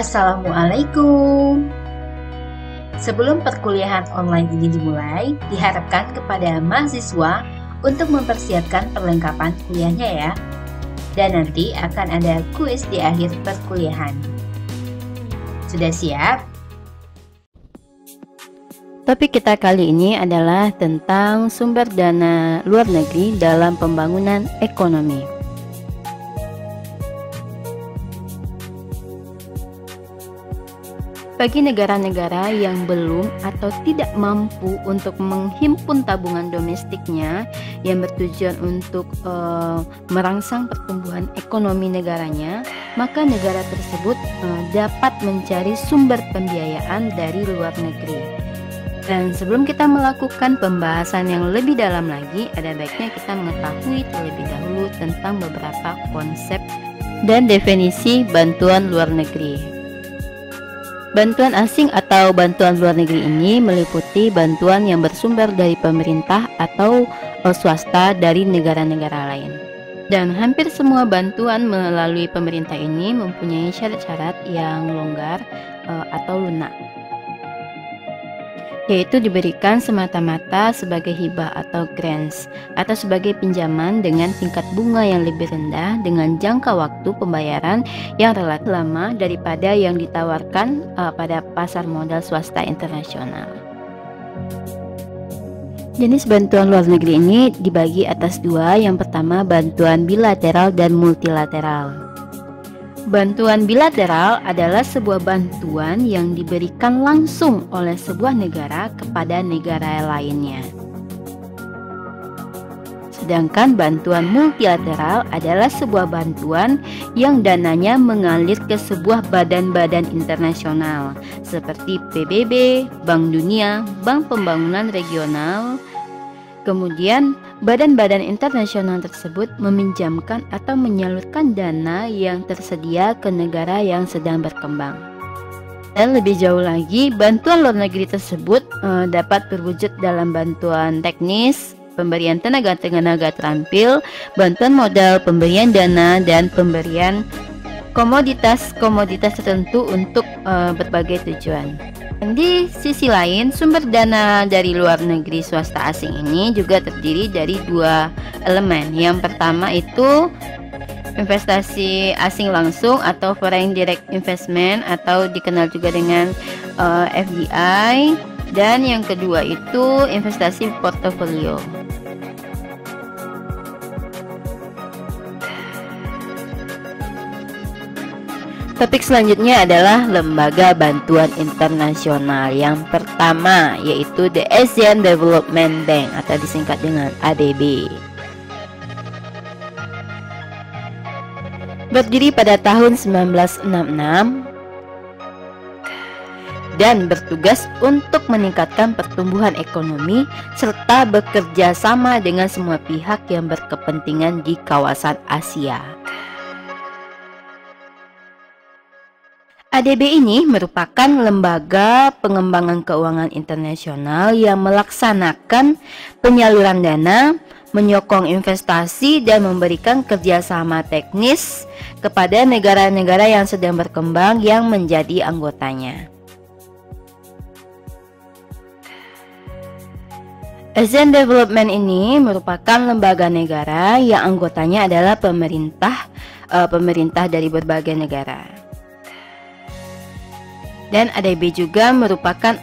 Assalamualaikum. Sebelum perkuliahan online ini dimulai, diharapkan kepada mahasiswa untuk mempersiapkan perlengkapan kuliahnya ya. Dan nanti akan ada kuis di akhir perkuliahan. Sudah siap? Topik kita kali ini adalah tentang sumber dana luar negeri dalam pembangunan ekonomi. Bagi negara-negara yang belum atau tidak mampu untuk menghimpun tabungan domestiknya yang bertujuan untuk merangsang pertumbuhan ekonomi negaranya, maka negara tersebut dapat mencari sumber pembiayaan dari luar negeri. Dan sebelum kita melakukan pembahasan yang lebih dalam lagi, ada baiknya kita mengetahui terlebih dahulu tentang beberapa konsep dan definisi bantuan luar negeri. Bantuan asing atau bantuan luar negeri ini meliputi bantuan yang bersumber dari pemerintah atau swasta dari negara-negara lain. Dan hampir semua bantuan melalui pemerintah ini mempunyai syarat-syarat yang longgar atau lunak, yaitu diberikan semata-mata sebagai hibah atau grants, atau sebagai pinjaman dengan tingkat bunga yang lebih rendah dengan jangka waktu pembayaran yang relatif lama daripada yang ditawarkan pada pasar modal swasta internasional. Jenis bantuan luar negeri ini dibagi atas dua. Yang pertama, bantuan bilateral dan multilateral. Bantuan bilateral adalah sebuah bantuan yang diberikan langsung oleh sebuah negara kepada negara lainnya. Sedangkan bantuan multilateral adalah sebuah bantuan yang dananya mengalir ke sebuah badan-badan internasional seperti PBB, Bank Dunia, Bank Pembangunan Regional. Kemudian, badan-badan internasional tersebut meminjamkan atau menyalurkan dana yang tersedia ke negara yang sedang berkembang. Dan lebih jauh lagi, bantuan luar negeri tersebut dapat berwujud dalam bantuan teknis, pemberian tenaga terampil, bantuan modal, pemberian dana, dan pemberian komoditas tertentu untuk berbagai tujuan. Dan di sisi lain, sumber dana dari luar negeri swasta asing ini juga terdiri dari dua elemen. Yang pertama itu investasi asing langsung atau foreign direct investment atau dikenal juga dengan FDI, dan yang kedua itu investasi portofolio. Topik selanjutnya adalah lembaga bantuan internasional. Yang pertama yaitu the Asian Development Bank atau disingkat dengan ADB. Berdiri pada tahun 1966 dan bertugas untuk meningkatkan pertumbuhan ekonomi serta bekerja sama dengan semua pihak yang berkepentingan di kawasan Asia. ADB ini merupakan lembaga pengembangan keuangan internasional yang melaksanakan penyaluran dana, menyokong investasi, dan memberikan kerjasama teknis kepada negara-negara yang sedang berkembang yang menjadi anggotanya. Asian Development ini merupakan lembaga negara yang anggotanya adalah pemerintah dari berbagai negara. Dan ADB juga merupakan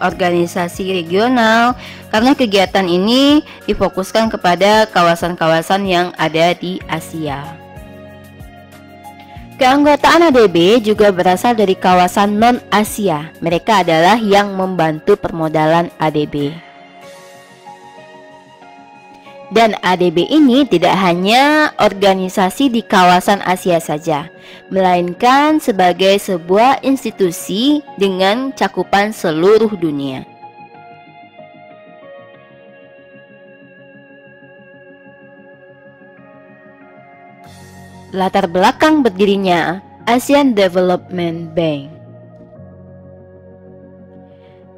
organisasi regional karena kegiatan ini difokuskan kepada kawasan-kawasan yang ada di Asia. Keanggotaan ADB juga berasal dari kawasan non-Asia. Mereka adalah yang membantu permodalan ADB. Dan ADB ini tidak hanya organisasi di kawasan Asia saja, melainkan sebagai sebuah institusi dengan cakupan seluruh dunia. Latar belakang berdirinya Asian Development Bank.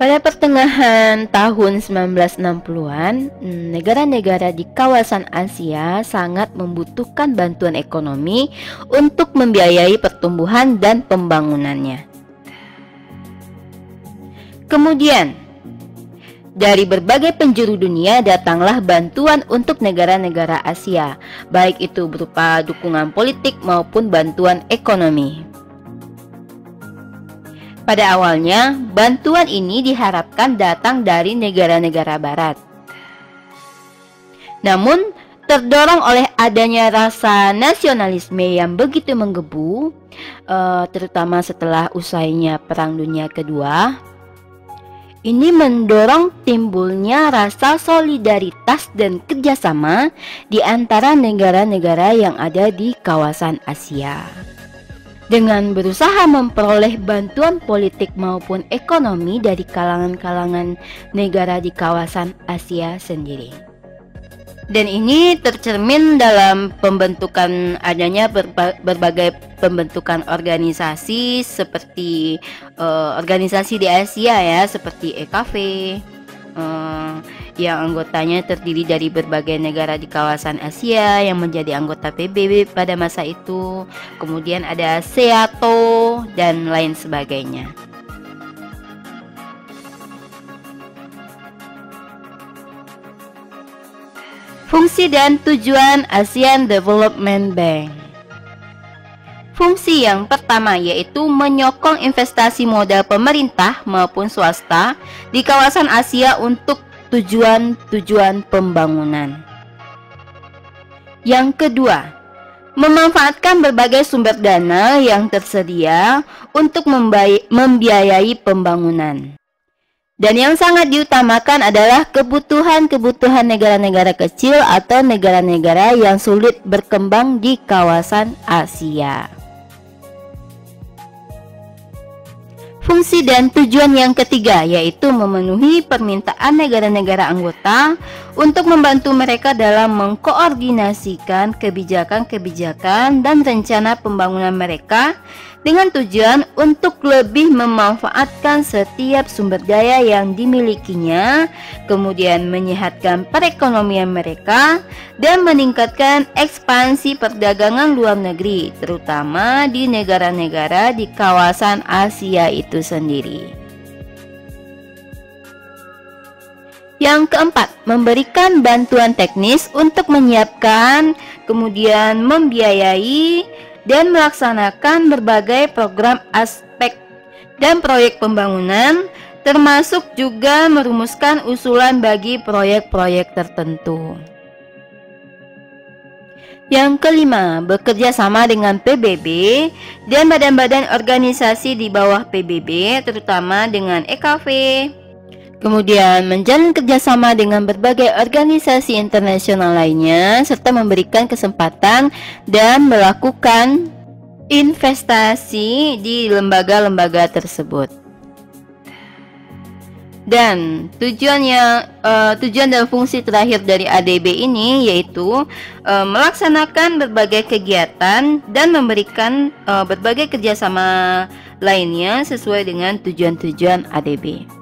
Pada pertengahan tahun 1960-an, negara-negara di kawasan Asia sangat membutuhkan bantuan ekonomi untuk membiayai pertumbuhan dan pembangunannya. Kemudian, dari berbagai penjuru dunia datanglah bantuan untuk negara-negara Asia, baik itu berupa dukungan politik maupun bantuan ekonomi. Pada awalnya, bantuan ini diharapkan datang dari negara-negara barat. Namun, terdorong oleh adanya rasa nasionalisme yang begitu menggebu, terutama setelah usainya Perang Dunia Kedua, ini mendorong timbulnya rasa solidaritas dan kerjasama di antara negara-negara yang ada di kawasan Asia. Dengan berusaha memperoleh bantuan politik maupun ekonomi dari kalangan-kalangan negara di kawasan Asia sendiri. Dan ini tercermin dalam pembentukan adanya berbagai pembentukan organisasi seperti organisasi di Asia ya, seperti EKV yang anggotanya terdiri dari berbagai negara di kawasan Asia yang menjadi anggota PBB pada masa itu. Kemudian ada SEATO dan lain sebagainya. Fungsi dan tujuan ASEAN Development Bank. Fungsi yang pertama yaitu menyokong investasi modal pemerintah maupun swasta di kawasan Asia untuk tujuan-tujuan pembangunan. Yang kedua, memanfaatkan berbagai sumber dana yang tersedia untuk membiayai pembangunan. Dan yang sangat diutamakan adalah kebutuhan-kebutuhan negara-negara kecil atau negara-negara yang sulit berkembang di kawasan Asia. Fungsi dan tujuan yang ketiga yaitu memenuhi permintaan negara-negara anggota untuk membantu mereka dalam mengkoordinasikan kebijakan-kebijakan dan rencana pembangunan mereka dengan tujuan untuk lebih memanfaatkan setiap sumber daya yang dimilikinya, kemudian menyehatkan perekonomian mereka dan meningkatkan ekspansi perdagangan luar negeri, terutama di negara-negara di kawasan Asia itu sendiri. Yang keempat, memberikan bantuan teknis untuk menyiapkan, kemudian membiayai dan melaksanakan berbagai program aspek dan proyek pembangunan, termasuk juga merumuskan usulan bagi proyek-proyek tertentu. Yang kelima, bekerja sama dengan PBB dan badan-badan organisasi di bawah PBB, terutama dengan EKV. Kemudian menjalin kerjasama dengan berbagai organisasi internasional lainnya, serta memberikan kesempatan dan melakukan investasi di lembaga-lembaga tersebut. Dan tujuan dan fungsi terakhir dari ADB ini yaitu melaksanakan berbagai kegiatan dan memberikan berbagai kerjasama lainnya sesuai dengan tujuan-tujuan ADB.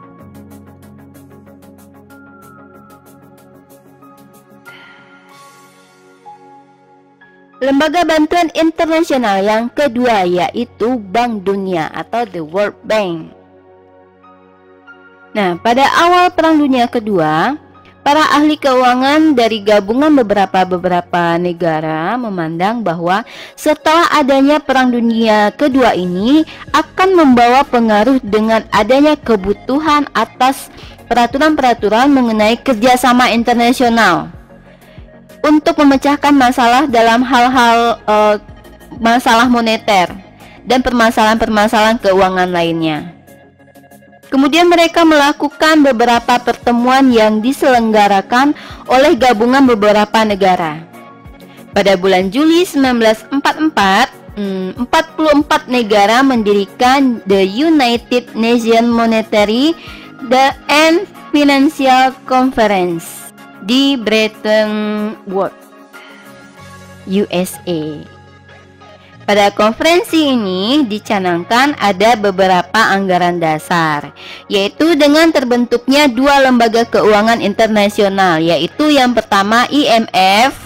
Lembaga bantuan internasional yang kedua yaitu Bank Dunia atau The World Bank. Nah, pada awal Perang Dunia Kedua, para ahli keuangan dari gabungan beberapa negara memandang bahwa setelah adanya Perang Dunia Kedua ini akan membawa pengaruh dengan adanya kebutuhan atas peraturan-peraturan mengenai kerjasama internasional untuk memecahkan masalah dalam hal-hal masalah moneter dan permasalahan-permasalahan keuangan lainnya. Kemudian mereka melakukan beberapa pertemuan yang diselenggarakan oleh gabungan beberapa negara. Pada bulan Juli 1944, 44 negara mendirikan The United Nations Monetary and Financial Conference di Bretton Woods, USA. Pada konferensi ini dicanangkan ada beberapa anggaran dasar, yaitu dengan terbentuknya dua lembaga keuangan internasional, yaitu yang pertama IMF,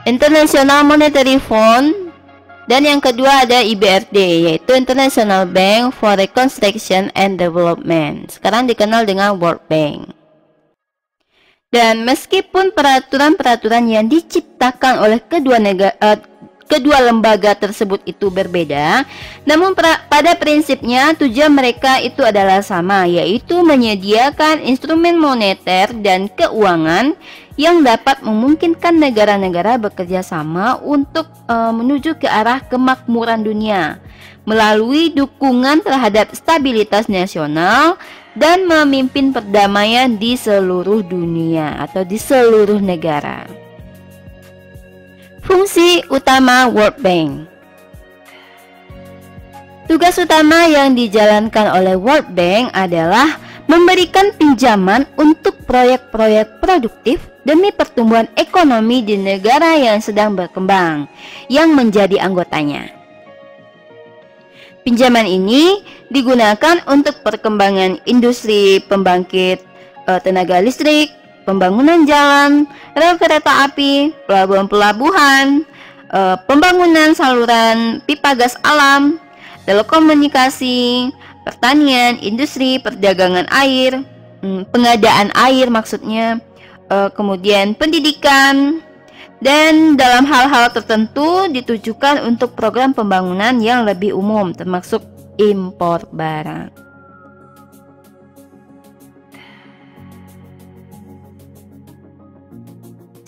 International Monetary Fund, Dan yang kedua ada IBRD, yaitu International Bank for Reconstruction and Development, sekarang dikenal dengan World Bank. Dan meskipun peraturan-peraturan yang diciptakan oleh kedua lembaga tersebut itu berbeda, namun pada prinsipnya tujuan mereka itu adalah sama, yaitu menyediakan instrumen moneter dan keuangan yang dapat memungkinkan negara-negara bekerja sama untuk menuju ke arah kemakmuran dunia melalui dukungan terhadap stabilitas nasional dan memimpin perdamaian di seluruh dunia atau di seluruh negara. Fungsi utama World Bank. Tugas utama yang dijalankan oleh World Bank adalah memberikan pinjaman untuk proyek-proyek produktif demi pertumbuhan ekonomi di negara yang sedang berkembang yang menjadi anggotanya. Pinjaman ini digunakan untuk perkembangan industri pembangkit tenaga listrik, pembangunan jalan, rel kereta api, pelabuhan-pelabuhan, pembangunan saluran pipa gas alam, telekomunikasi, pertanian, industri, perdagangan air, pengadaan air maksudnya, kemudian pendidikan, dan dalam hal-hal tertentu ditujukan untuk program pembangunan yang lebih umum termasuk impor barang.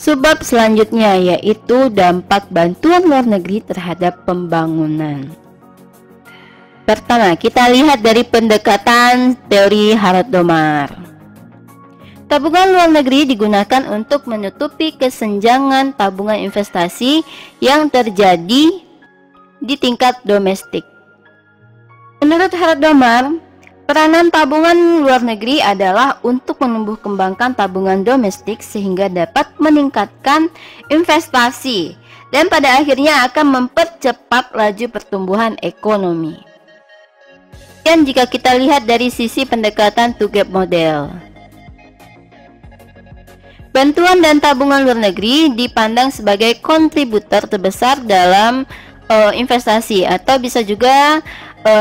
Subbab selanjutnya yaitu dampak bantuan luar negeri terhadap pembangunan. Pertama, kita lihat dari pendekatan teori Harrod-Domar. Tabungan luar negeri digunakan untuk menutupi kesenjangan tabungan investasi yang terjadi di tingkat domestik. Menurut Harrod-Domar, peranan tabungan luar negeri adalah untuk menumbuh kembangkan tabungan domestik sehingga dapat meningkatkan investasi dan pada akhirnya akan mempercepat laju pertumbuhan ekonomi. Dan jika kita lihat dari sisi pendekatan two gap model, bantuan dan tabungan luar negeri dipandang sebagai kontributor terbesar dalam investasi atau bisa juga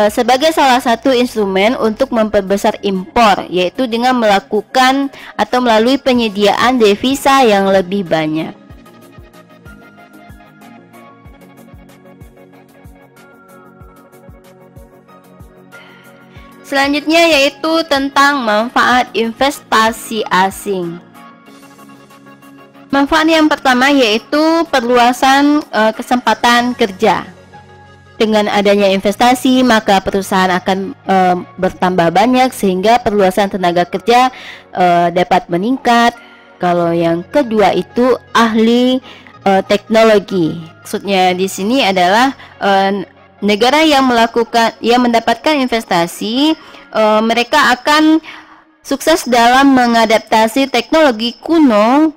sebagai salah satu instrumen untuk memperbesar impor, yaitu dengan melakukan atau melalui penyediaan devisa yang lebih banyak. Selanjutnya yaitu tentang manfaat investasi asing. Manfaat yang pertama yaitu perluasan kesempatan kerja. Dengan adanya investasi, maka perusahaan akan bertambah banyak sehingga perluasan tenaga kerja dapat meningkat. Kalau yang kedua itu ahli teknologi. Maksudnya di sini adalah negara yang mendapatkan investasi, mereka akan sukses dalam mengadaptasi teknologi kuno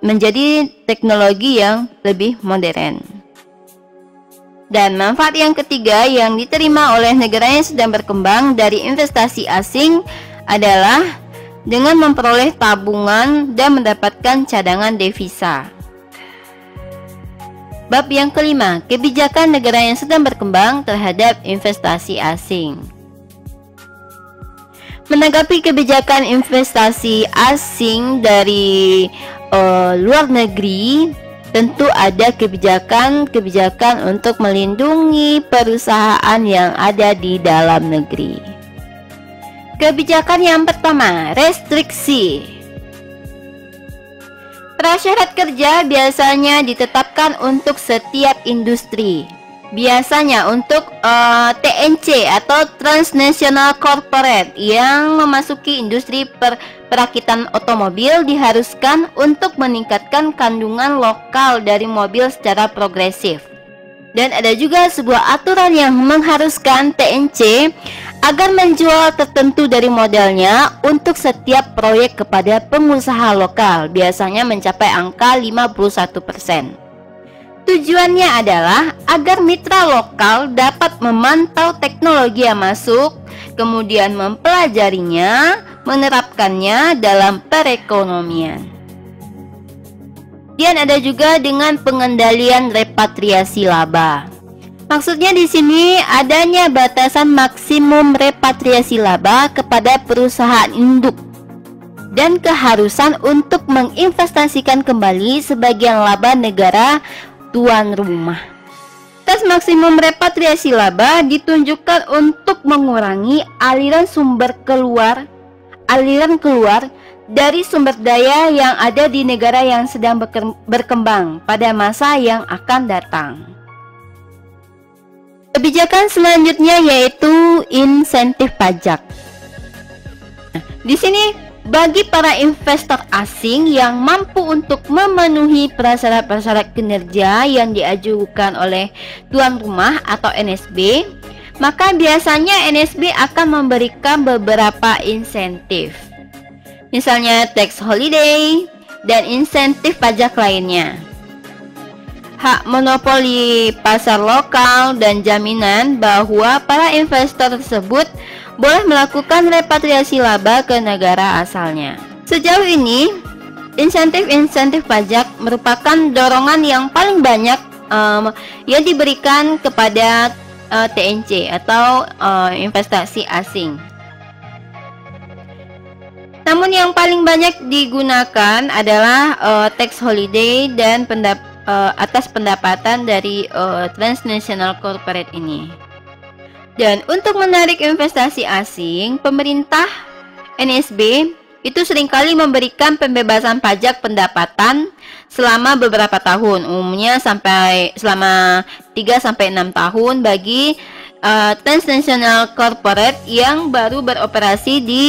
menjadi teknologi yang lebih modern. Dan manfaat yang ketiga yang diterima oleh negara yang sedang berkembang dari investasi asing adalah dengan memperoleh tabungan dan mendapatkan cadangan devisa. Bab yang kelima, kebijakan negara yang sedang berkembang terhadap investasi asing. Menanggapi kebijakan investasi asing dari luar negeri, tentu ada kebijakan-kebijakan untuk melindungi perusahaan yang ada di dalam negeri. Kebijakan yang pertama, restriksi. Prasyarat kerja biasanya ditetapkan untuk setiap industri. Biasanya untuk TNC atau Transnational Corporate yang memasuki industri perakitan otomobil diharuskan untuk meningkatkan kandungan lokal dari mobil secara progresif. Dan ada juga sebuah aturan yang mengharuskan TNC agar menjual tertentu dari modelnya untuk setiap proyek kepada pengusaha lokal, biasanya mencapai angka 51%. Tujuannya adalah agar mitra lokal dapat memantau teknologi yang masuk, kemudian mempelajarinya, menerapkannya dalam perekonomian. Dan ada juga dengan pengendalian repatriasi laba. Maksudnya di sini adanya batasan maksimum repatriasi laba kepada perusahaan induk dan keharusan untuk menginvestasikan kembali sebagian laba negara tuan rumah. Batas maksimum repatriasi laba ditunjukkan untuk mengurangi aliran keluar dari sumber daya yang ada di negara yang sedang berkembang pada masa yang akan datang. Kebijakan selanjutnya yaitu insentif pajak. Nah, di sini bagi para investor asing yang mampu untuk memenuhi prasyarat-prasyarat kinerja yang diajukan oleh tuan rumah atau NSB, maka biasanya NSB akan memberikan beberapa insentif. Misalnya tax holiday dan insentif pajak lainnya. Hak monopoli pasar lokal dan jaminan bahwa para investor tersebut boleh melakukan repatriasi laba ke negara asalnya. Sejauh ini, insentif pajak merupakan dorongan yang paling banyak yang diberikan kepada TNC atau investasi asing. Namun yang paling banyak digunakan adalah tax holiday dan atas pendapatan dari transnational corporate ini. Dan untuk menarik investasi asing, pemerintah NSB itu seringkali memberikan pembebasan pajak pendapatan selama beberapa tahun, umumnya selama 3-6 tahun bagi transnational corporate yang baru beroperasi di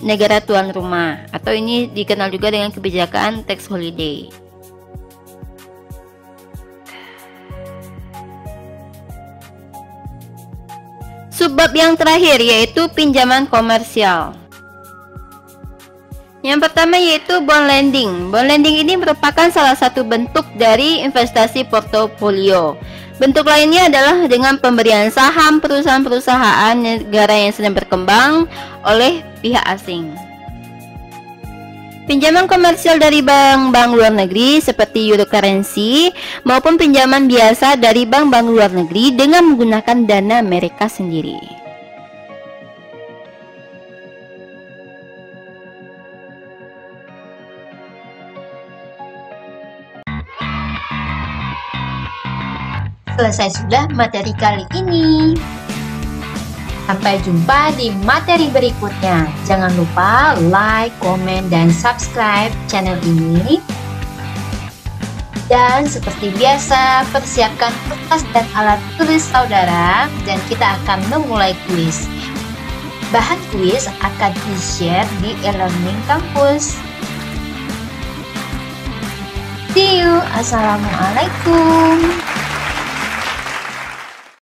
negara tuan rumah, atau ini dikenal juga dengan kebijakan tax holiday. Subbab yang terakhir yaitu pinjaman komersial. Yang pertama yaitu bond lending. Bond lending ini merupakan salah satu bentuk dari investasi portofolio. Bentuk lainnya adalah dengan pemberian saham perusahaan-perusahaan negara yang sedang berkembang oleh pihak asing. Pinjaman komersial dari bank-bank luar negeri seperti Eurocurrency maupun pinjaman biasa dari bank-bank luar negeri dengan menggunakan dana mereka sendiri. Selesai sudah materi kali ini. Sampai jumpa di materi berikutnya. Jangan lupa like, komen, dan subscribe channel ini. Dan seperti biasa, persiapkan kertas dan alat tulis saudara, dan kita akan memulai kuis. Bahan kuis akan di-share di e-learning kampus. See you. Assalamualaikum.